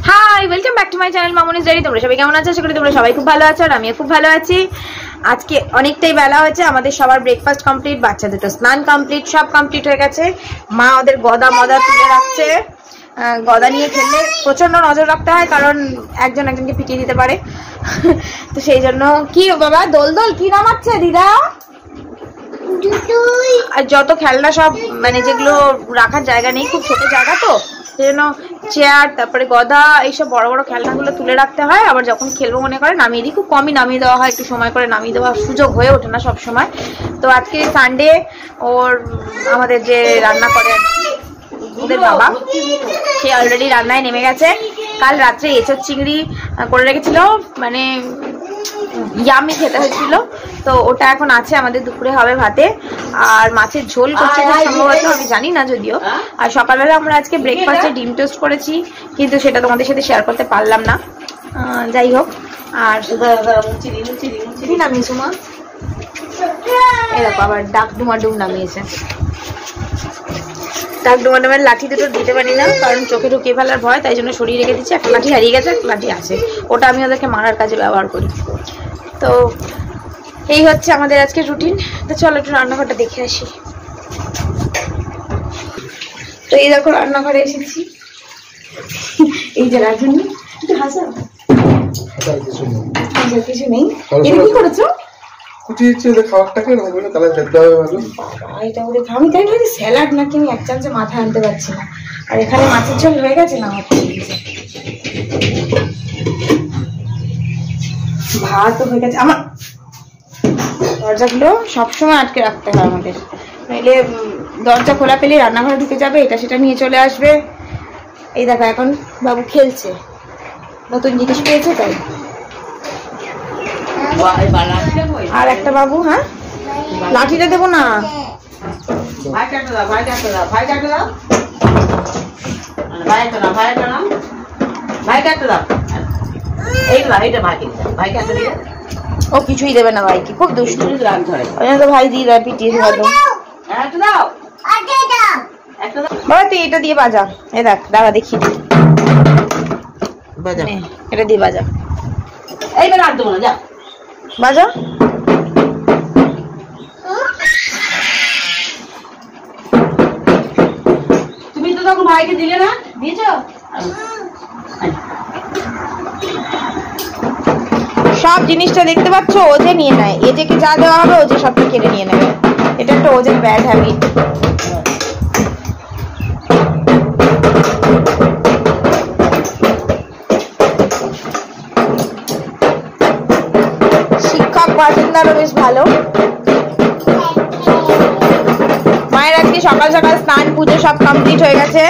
High, welcome back to my channel Mamoni's diary. তোমরা সবাই কেমন আছো? আশা করি তোমরা সবাই খুব ভালো আছো, আর আমিও খুব ভালো আছি। আজকে অনেকটাই বেলা হয়েছে, আমাদের সবার ব্রেকফাস্ট কমপ্লিট, বাচ্চাদের তো স্নান কমপ্লিট, সব কমপ্লিট হয়ে গেছে। মা ওদের গদা মদা তুলে রাখছে। গদা নিয়ে খেললে প্রচন্ড নজর রাখতে হয়, কারণ একজন একজনকে পিটিয়ে দিতে পারে। তো সেই জন্য কি বাবা দোল দোল কি নামাচ্ছে দিদা? আর যত খেলনা সব মানে যেগুলো রাখার জায়গা নেই, খুব ছোট জায়গা, তো সেই জন্য চেয়ার, তারপরে গদা, এইসব বড় বড় খেলনাগুলো তুলে রাখতে হয়। আবার যখন খেলবো মনে করে নামিয়ে দিই, খুব কমই নামিয়ে দেওয়া হয়, একটু সময় করে নামিয়ে দেওয়ার সুযোগ হয়ে ওঠে না সব সময়। তো আজকে সানডে, ওর আমাদের যে রান্না করে ওদের বাবা, সে অলরেডি রান্নায় নেমে গেছে। কাল রাত্রে এঁচোড় চিংড়ি করে রেখেছিল, মানে ইয়ামি খেতে হয়েছিল, তো ওটা এখন আছে, আমাদের দুপুরে হবে ভাতে। আর মাছের ঝোল করছে সম্ভবত, আমি জানি না যদিও। আর সকালবেলা আমরা আজকে ব্রেকফাস্টে ডিম টোস্ট করেছি, কিন্তু সেটা তোমাদের সাথে শেয়ার করতে পারলাম না। যাই হোক, আর নামিয়েছো মা, এরকম আবার ডাক ডুমাডুম নামিয়েছে। ডাক ডুমাডুমের লাঠি দুটো দিতে পারি না, কারণ চোখে ঢুকিয়ে ফেলার ভয়, তাই জন্য সরিয়ে রেখে দিচ্ছি। একটা লাঠি হারিয়ে গেছে, একটা লাঠি আছে, ওটা আমি ওদেরকে মারার কাজে ব্যবহার করি। তো এই হচ্ছে আমাদের আজকে রুটিন। তো চলো একটু রান্নাঘরটা দেখে আসি। তো এই দেখো রান্নাঘরে এসেছি, এই যে রাজনী একটু হাসা, কিছু নেই। এটা কি করেছো? আমি তাই ভাবছি স্যালাড নাকি, আমি এক চামচে মাথায় আনতে পারছি না। আর এখানে মাছের ঝোল হয়ে গেছে না, ভাত হয়ে গেছে। আমার দরজাগুলো সবসময় আটকে রাখতে হয় আমাদের, নইলে দরজা খোলা পেলে রান্নাঘরে ঢুকে যাবে, এটা সেটা নিয়ে চলে আসবে। এই দেখো এখন বাবু খেলছে, নতুন জিনিস পেয়েছে তাই। আর একটা বাবু, হ্যাঁ লাঠিটা দেবো না, ও কিছুই দেবে না ভাইকে, খুব দুষ্টু, তো ভাই দিয়ে দেয়, পিটিয়ে দেবো। বাবা তুই এটা দিয়ে বাজা, এ দেখ দাঁড়া দেখি, এটা দিয়ে বাজা, এইবার আর দেবো না, যা বাজা। তুমি তো তখন ভাইকে দিলে না, দিয়েছ? সব জিনিসটা দেখতে পাচ্ছ ও যে নিয়ে নেয়, এ যে যা দেওয়া হবে ও যে সবটা কেড়ে নিয়ে নেবে, এটা একটা ওদের ব্যাড হ্যাবিট। শিক্ষক বাসিন্দারও বেশ ভালো। মায়ের আজকে সকাল সকাল স্নান পুজো সব কমপ্লিট হয়ে গেছে।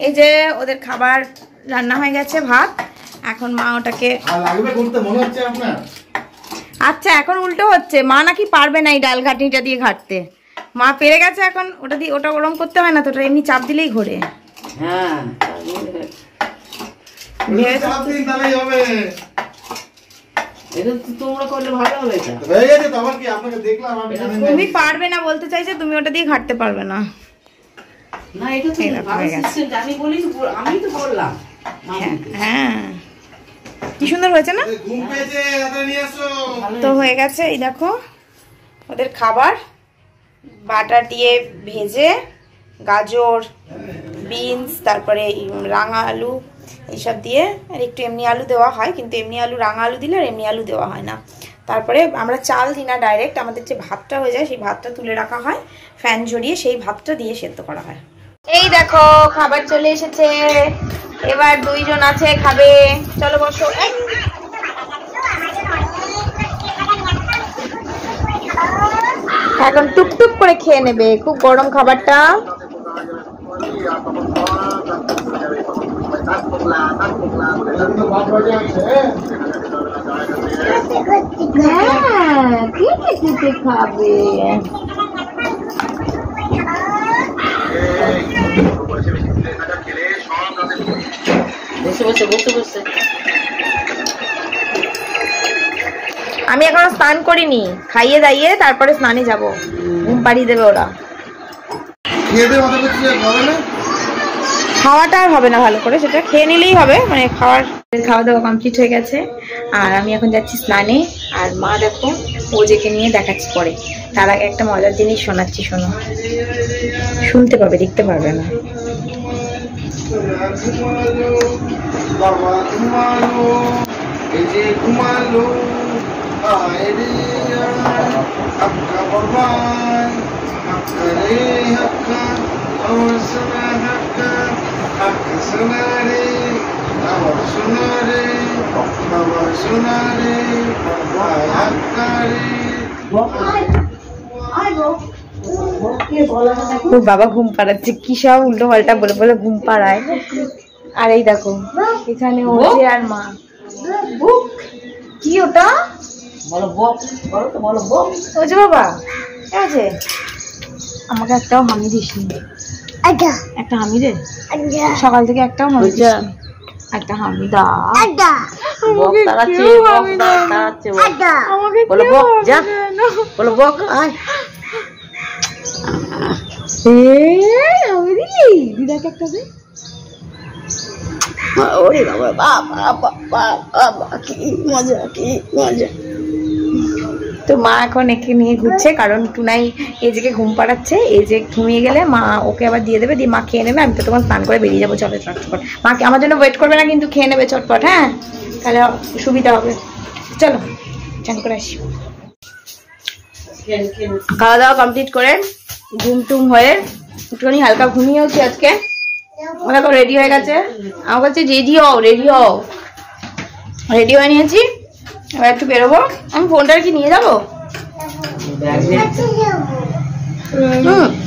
এই যে ওদের খাবার রান্না হয়ে গেছে, ভাত। এখন মা ওটাকে, আচ্ছা এখন উল্টো হচ্ছে, মা নাকি পারবে না এই ডাল ঘাটনিটা দিয়ে ঘাটতে, মা পেরে গেছে। এখন ওটা দিয়ে ওটা গরম করতে হয় না তো, ওটা এমনি চাপ দিলেই ঘোরে। হ্যাঁ তুমি পারবে না বলতে চাইছে, তুমি ওটা দিয়ে ঘাটতে পারবে না। হ্যাঁ কি সুন্দর হয়েছে না? তো হয়ে গেছে, এই দেখো ওদের খাবার, বাটার দিয়ে ভেজে, গাজর, বিনস, তারপরে রাঙা আলু, এইসব দিয়ে, আর একটু এমনি আলু দেওয়া হয়, কিন্তু এমনি আলু, রাঙা আলু দিলে আর এমনি আলু দেওয়া হয় না। তারপরে আমরা চাল দিই না, ডাইরেক্ট আমাদের যে ভাতটা হয়ে যায় সেই ভাতটা তুলে রাখা হয়, ফ্যান ঝরিয়ে সেই ভাতটা দিয়ে সেদ্ধ করা হয়। এই দেখো খাবার চলে এসেছে, এবার দুইজন আছে খাবে, চলো বসো। এখন টুকটুক করে খেয়ে নেবে, খুব গরম খাবারটা। খাবে আমি এখনো স্নান করিনি, খাইয়ে দাইয়ে তারপরে স্নানে যাব, ঘুম পাড়িয়ে দেবে ওরা। খাওয়াটা আর হবে না ভালো করে, সেটা খেয়ে নিলেই হবে, মানে খাওয়া দাওয়া কমপ্লিট হয়ে গেছে। আর আমি এখন যাচ্ছি স্নানে। আর মা দেখো ওজেকে নিয়ে দেখাচ্ছি পরে, তার আগে একটা মজার জিনিস শোনাচ্ছি, শোনো। শুনতে পাবে, দেখতে পারবে না। বাবা ঘুম পাড়াচ্ছে, কি সব উল্টো পাল্টা বলে বলে ঘুম পাড়ায়। আর এই দেখো এখানে ওজে আর মা। কি ওটা ওজে বাবা আছে? আমাকে একটাও হামি দিসনি। একটা হামি দে, সকাল থেকে একটাও হামি দিসনি। একটা হামি দা। দিদাকে একটা দে। ওরে বাবা, বাবা বাবা, কি মজা, কি মজা। তো মা এখন একে নিয়ে ঘুরছে, কারণ টুনাই এজেকে ঘুম পাড়াচ্ছে। এজে ঘুমিয়ে গেলে মা ওকে আবার দিয়ে দেবে, দিয়ে মা খেয়ে নেবে। আমি তো তোমার স্নান করে বেরিয়ে যাবো, চলো চটপট। মাকে আমার জন্য ওয়েট করবে না কিন্তু, খেয়ে নেবে চটপট। হ্যাঁ, তাহলে সুবিধা হবে। চলো চান করে আসি। খাওয়া দাওয়া কমপ্লিট করে ঘুম টুম হয়ে একটুখানি হালকা ঘুমিয়েওছি আজকে। ওরা তো রেডি হয়ে গেছে, আমার কাছে রেডি হও, রেডি হও। রেডি হয়ে নিয়েছি, এবার একটু বেরোবো। আমি ফোনটা কি নিয়ে যাবো?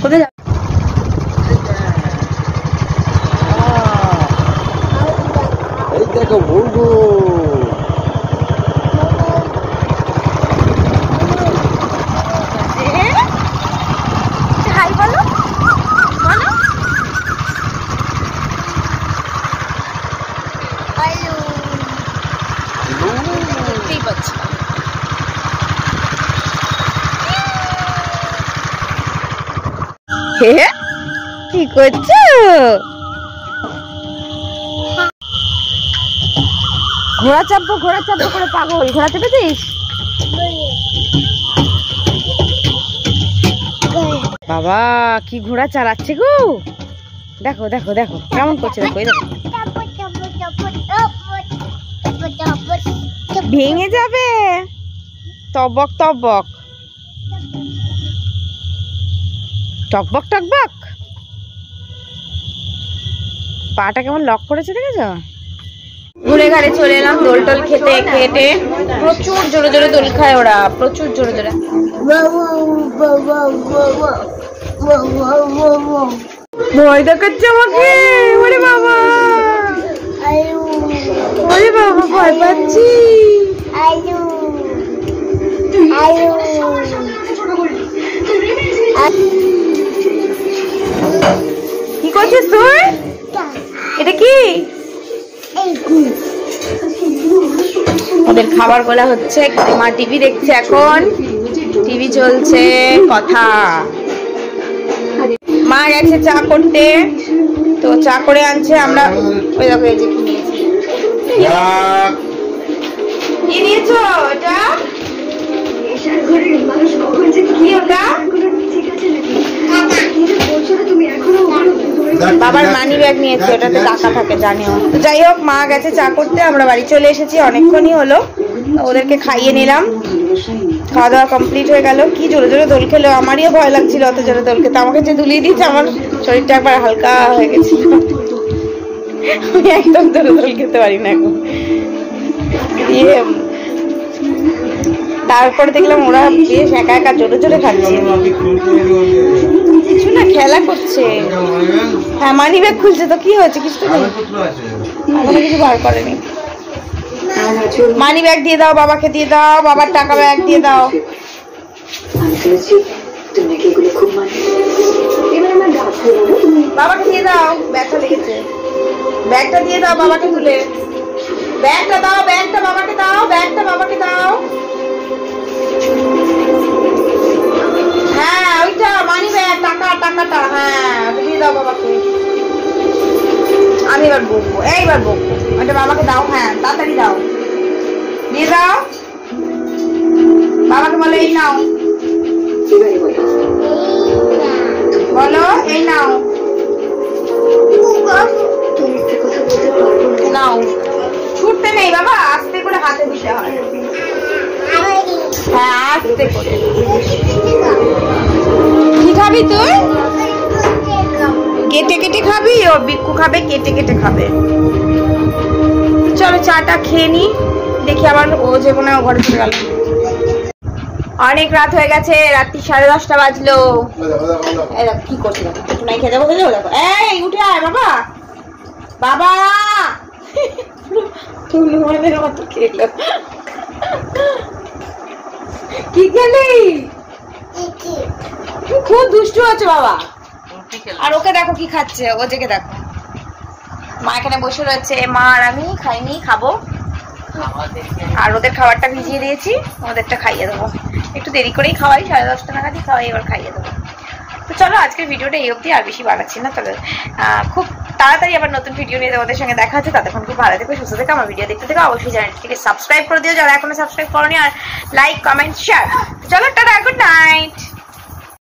কোথায় যাবো? কি করছো? ঘোড়া চাপবো ঘোড়া চাপবো করে পাগল। ঘোড়া চেপেছিস? বাবা কি ঘোড়া চালাচ্ছে গো। দেখো দেখো দেখো কেমন করছে, দেখো এই দেখো। ভেঙে যাবে, টকবক টকবক টকবক টকবক। পাটা কেমন লক করেছে দেখেছ? ঘুরে ঘাড়ে চলে এলাম দোল টোল খেতে খেতে। প্রচুর জোরে জোরে দোল খায় ওরা, প্রচুর জোরে জোরে। ভয় দেখাচ্ছে আমাকে। ওরে বাবা, ওরে বাবা, ভয় পাচ্ছি। কি করছিস তুই? এটা কি? ওদের খাবার বলা হচ্ছে। মা টিভি দেখছে, এখন টিভি চলছে। কথা মা গেছে চা করতে, তো চা করে আনছে। আমরা ওই দেখো এই যে কি নিয়েছি। কি নিয়েছো? এটা কি? ওটা বাবার মানি ব্যাগ নিয়েছে, ওটাতে টাকা থাকে জানিও। তো যাই হোক, মা গেছে চা করতে, আমরা বাড়ি চলে এসেছি। অনেকক্ষণই হলো, ওদেরকে খাইয়ে নিলাম। খাওয়া দাওয়া কমপ্লিট হয়ে গেল। কি জোরে জোরে দোল খেলো, আমারও ভয় লাগছিল অত জোরে দোল খেতে। আমাকে যে দুলিয়ে দিচ্ছে, আমার শরীরটা একবার হালকা হয়ে গেছিল। আমি একদম জোরে দোল খেতে পারি না এখন। তারপরে দেখলাম ওরা বেশ একা একা জোরে জোরে খাচ্ছে, কিছু না খেলা করছে। হ্যাঁ মানি ব্যাগ খুলছে, তো কি হয়েছে? কিছু তো এখনো কিছু বার করেনি। মানি ব্যাগ দিয়ে দাও, বাবাকে দিয়ে দাও, বাবার টাকা ব্যাগ দিয়ে দাও। বাবাকে দিয়ে দাও, ব্যাগটা লেগেছে, ব্যাগটা দিয়ে দাও বাবাকে তুলে, ব্যাগটা দাও, ব্যাগটা বাবাকে দাও, ব্যাগটা বাবাকে দাও। হ্যাঁ ওইটা মানি ব্যাগ, টাকাটা হ্যাঁ দিয়ে দাও বাবাকে। আমি এবার বকবো, এইবার বকবো, ওইটা বাবাকে দাও, হ্যাঁ তাড়াতাড়ি দাও, দিয়ে দাও। বাবাকে বলো এই নাও, বলো এই নাও, নাও। ছুটতে নেই বাবা, আস্তে করে হাতে দিতে হয়, হ্যাঁ আস্তে করে। কি খাবি তুই? কেটে কেটে খাবি? ও বিক্কু খাবে কেটে কেটে খাবে। চলো চাটা খেয়ে নি, দেখি আবার ও যে মনে হয় ঘরে চলে গেল। অনেক রাত হয়ে গেছে, রাত্রি 10:30 বাজলো। কি করছি একটু নাই খেতে বসে যাবো, দেখো এই উঠে আয় বাবা, বাবা মতো খেলো। কি খেলি? খুব দুষ্টু হচ্ছে বাবা। আর ওকে দেখো কি খাচ্ছে, ও জেগে দেখো। মা এখানে বসে রয়েছে, মা আর আমি খাইনি, খাবো। আর ওদের খাবারটা ভিজিয়ে দিয়েছি, ওদেরটা খাইয়ে দেবো। একটু দেরি করেই খাওয়াই, 10:30 নাগাদই খাওয়াই, এবার খাইয়ে দেবো। তো চলো আজকের ভিডিওটা এই অবধি, আর বেশি বাড়াচ্ছি না। তবে খুব তাড়াতাড়ি আবার নতুন ভিডিও নিয়ে তোমাদের সঙ্গে দেখা হচ্ছে। ততক্ষণ খুব ভালো থেকো, সুস্থ থেকো, আমার ভিডিও দেখতে থেকো। অবশ্যই চ্যানেলটিকে সাবস্ক্রাইব করে দিও যারা এখনো সাবস্ক্রাইব করোনি, আর লাইক কমেন্ট শেয়ার। চলো টাটা, গুড নাইট।